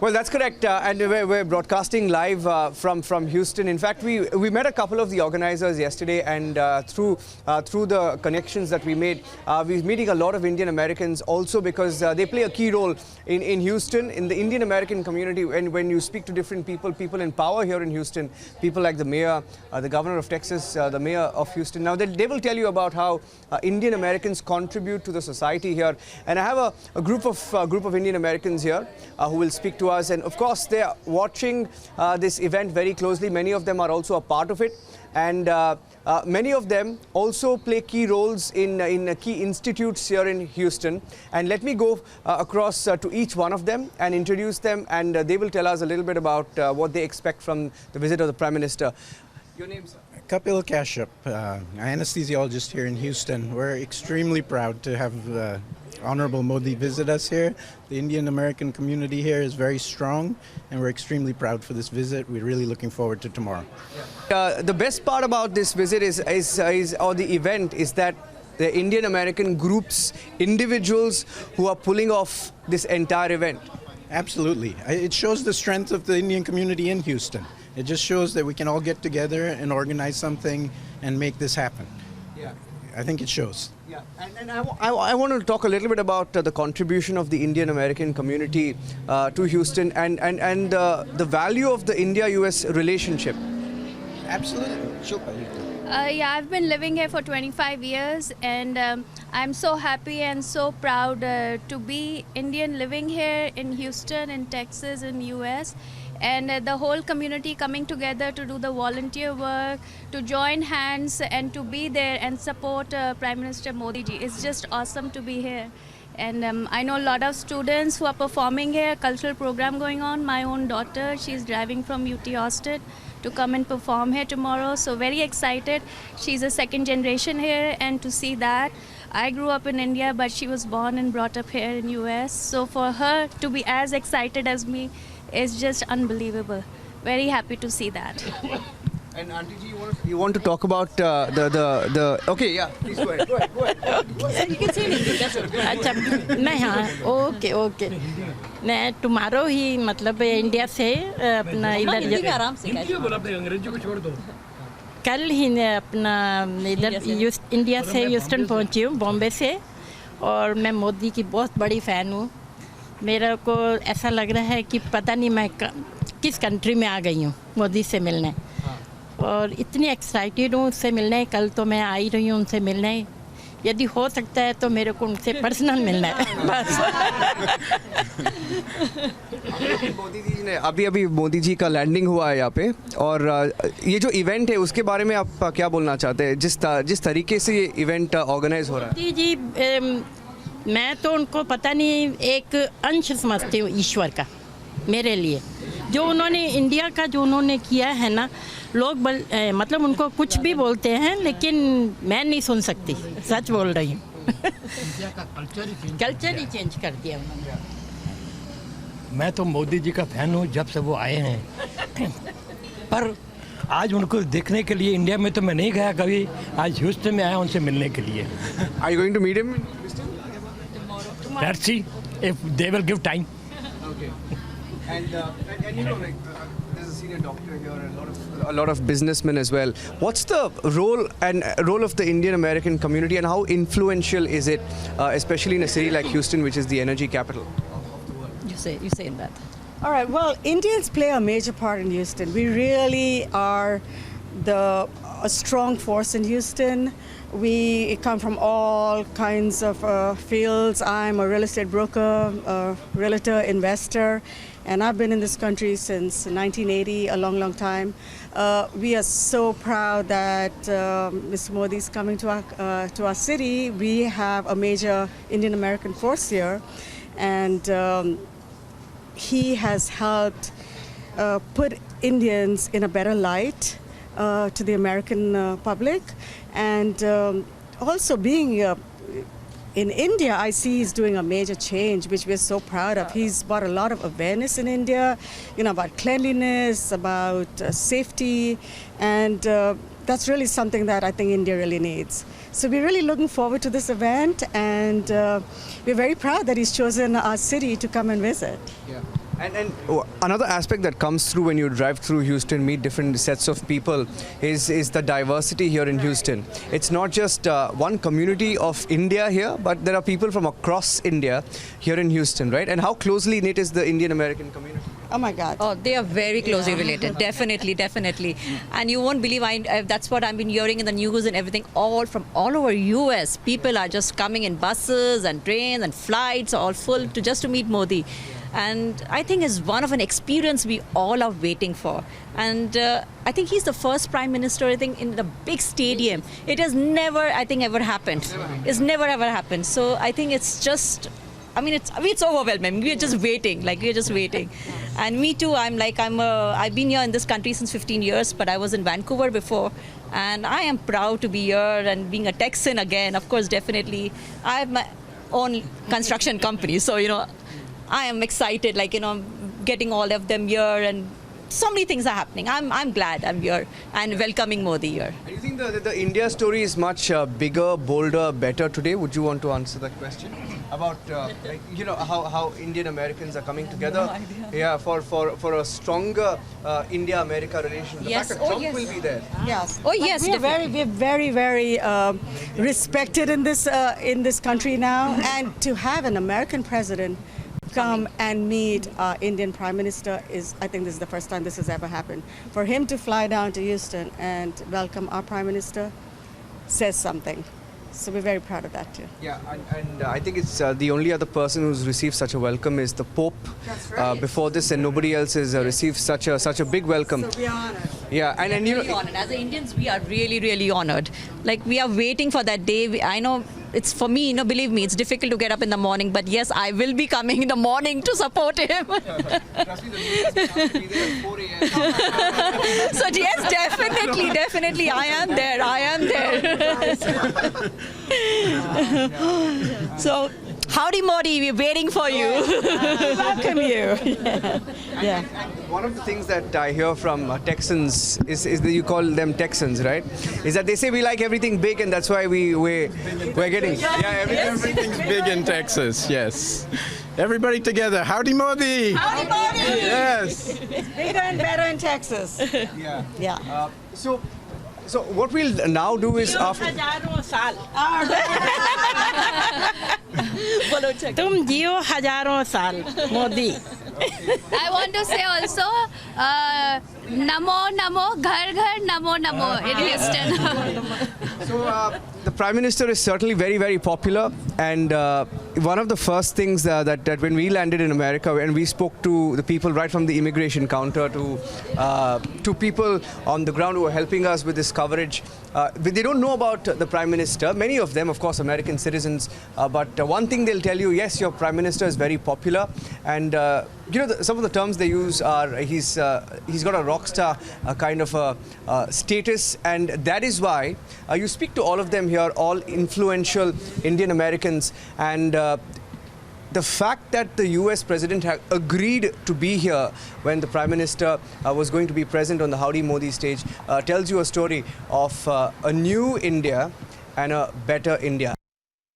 Well, that's correct, and we're broadcasting live from Houston. In fact, we met a couple of the organizers yesterday, and through the connections that we made, we're meeting a lot of Indian Americans also because they play a key role in Houston, in the Indian American community. And when you speak to different people in power here in Houston, people like the mayor, the governor of Texas, the mayor of Houston. Now they will tell you about how Indian Americans contribute to the society here. And I have a group of Indian Americans here who will speak to us, and of course they are watching this event very closely. Many of them are also a part of it, and many of them also play key roles in key institutes here in Houston. And let me go across to each one of them and introduce them, and they will tell us a little bit about what they expect from the visit of the Prime Minister. Your name, sir? Kapil Kashyap, anesthesiologist here in Houston. We're extremely proud to have Honorable Modi visit us here. The Indian American community here is very strong, and we're extremely proud for this visit. We're really looking forward to tomorrow. The best part about this visit or the event is that the Indian American groups, individuals who are pulling off this entire event. Absolutely. It shows the strength of the Indian community in Houston. It just shows that we can all get together and organize something and make this happen. Yeah. I think it shows. Yeah, and I want to talk a little bit about the contribution of the Indian American community to Houston and the value of the India-US relationship. Absolutely. Yeah, I've been living here for 25 years, and I'm so happy and so proud to be Indian living here in Houston, in Texas, in US. And the whole community coming together to do the volunteer work, to join hands and to be there and support Prime Minister Modi ji. It's just awesome to be here. And I know a lot of students who are performing here, cultural program going on. My own daughter, she's driving from UT Austin to come and perform here tomorrow. So very excited. She's a second generation here, and to see that. I grew up in India, but she was born and brought up here in US. So for her to be as excited as me, it's just unbelievable. Very happy to see that. And Auntie ji, you want to talk about the okay, yeah, please go ahead. Go ahead. You can say anything. अच्छा मैं हाँ okay मैं tomorrow ही मतलब India से अपना इधर आराम से अंग्रेजी को छोड़ दो कल ही अपना इधर इंडिया से ह्यूस्टन पहुंची हूँ बॉम्बे से और मैं मोदी की बहुत बड़ी फ़ैन हूँ मेरे को ऐसा लग रहा है कि पता नहीं मैं किस कंट्री में आ गई हूँ मोदी से मिलने और इतनी एक्साइटेड हूँ उससे मिलने कल तो मैं आई रही हूँ उनसे मिलने यदि हो सकता है तो मेरे को उनसे पर्सनल मिलना है बस मोदी जी ने अभी मोदी जी का लैंडिंग हुआ है यहाँ पे और ये जो इवेंट है उसके बारे में आप क्या बोलना चाहते हैं जिस तरीके से ये इवेंट ऑर्गेनाइज हो रहा है जी मैं तो उनको पता नहीं एक अंश समझती हूँ ईश्वर का मेरे लिए जो उन्होंने इंडिया का जो उन्होंने किया है ना लोग मतलब उनको कुछ भी बोलते हैं लेकिन मैं नहीं सुन सकती सच बोल रही हूँ कल्चर ही चेंज कर दिया उन्होंने मैं तो मोदी जी का फैन हूँ जब से वो आए हैं पर आज उनको देखने के लिए इंडिया में तो मैं नहीं गया कभी आज ह्यूस्टन में आया उनसे मिलने के लिए Are you going to meet him? Let's see if they will give time. Okay. And you know, like, there's a senior doctor here and a lot of businessmen as well. What's the role of the Indian American community and how influential is it, especially in a city like Houston, which is the energy capital of the world? You say that. All right. Well, Indians play a major part in Houston. We really are a strong force in Houston. We come from all kinds of fields. I'm a real estate broker, a realtor, investor, and I've been in this country since 1980, a long, long time. We are so proud that Mr. Modi is coming to our city. We have a major Indian American force here, and he has helped put Indians in a better light to the American public. And also being in India, I see he's doing a major change, which we're so proud of. He's brought a lot of awareness in India, about cleanliness, about safety, and that's really something that I think India really needs. So we're really looking forward to this event, and we're very proud that he's chosen our city to come and visit. Yeah. And another aspect that comes through when you drive through Houston, meet different sets of people, is the diversity here in Houston. It's not just one community of India here, but there are people from across India here in Houston, right? And how closely knit is the Indian American community? Oh my God. Oh, they are very closely related. Definitely. And you won't believe, that's what I've been hearing in the news and everything, from all over US. People are just coming in buses and trains and flights, all full just to meet Modi. And I think it's one of an experience we all are waiting for. And I think he's the first prime minister, I think, in the big stadium. It has never, I think, ever happened. It's never ever happened. So I think it's just, it's overwhelming. We're just waiting. And me too, I've been here in this country since 15 years, but I was in Vancouver before. And I am proud to be here and being a Texan again. Of course, definitely. I have my own construction company, so, I am excited, getting all of them here, and so many things are happening. I'm glad I'm here and welcoming Modi here. Do you think the India story is much bigger, bolder, better today? Would you want to answer that question? About how Indian Americans are coming together, for a stronger India-America relation. The fact that Trump will be there. Yes. Oh yes, We are very respected in this country now, and to have an American president come and meet Indian Prime Minister I think this is the first time this has ever happened. For him to fly down to Houston and welcome our Prime Minister says something. So we're very proud of that too. Yeah, and I think it's the only other person who's received such a welcome is the Pope. That's right. Before this, and nobody else has received such a big welcome. So we are honored. Yeah, and really honored. As Indians, we are really honored. We are waiting for that day. I know it's for me, believe me, it's difficult to get up in the morning, but yes, I will be coming in the morning to support him. Trust me, the news will have to be there at 4 a.m. So yes, definitely, I am there. So, howdy Modi, we're waiting for you. Welcome you. Yeah. And one of the things that I hear from Texans is that you call them Texans, right? Is that they say we like everything big, and that's why we're getting Everything's big in Texas, yes. Everybody together. Howdy Modi! Howdy Modi! Yes! Bigger and better in Texas. Yeah. So what we'll now do is after. तुम जियो हजारों साल Modi. I want to say also, Namo Namo, Ghar Ghar Namo Namo in Houston. So the Prime Minister is certainly very popular, and one of the first things that when we landed in America, and we spoke to the people right from the immigration counter to people on the ground who were helping us with this coverage, they don't know about the Prime Minister. Many of them, of course, American citizens, but one thing they'll tell you, yes, your Prime Minister is very popular, and some of the terms they use are he's got a rock star kind of a status, and that is why you speak to all of them here, all influential Indian Americans, and the fact that the US president had agreed to be here when the Prime Minister was going to be present on the Howdy Modi stage tells you a story of a new India and a better India.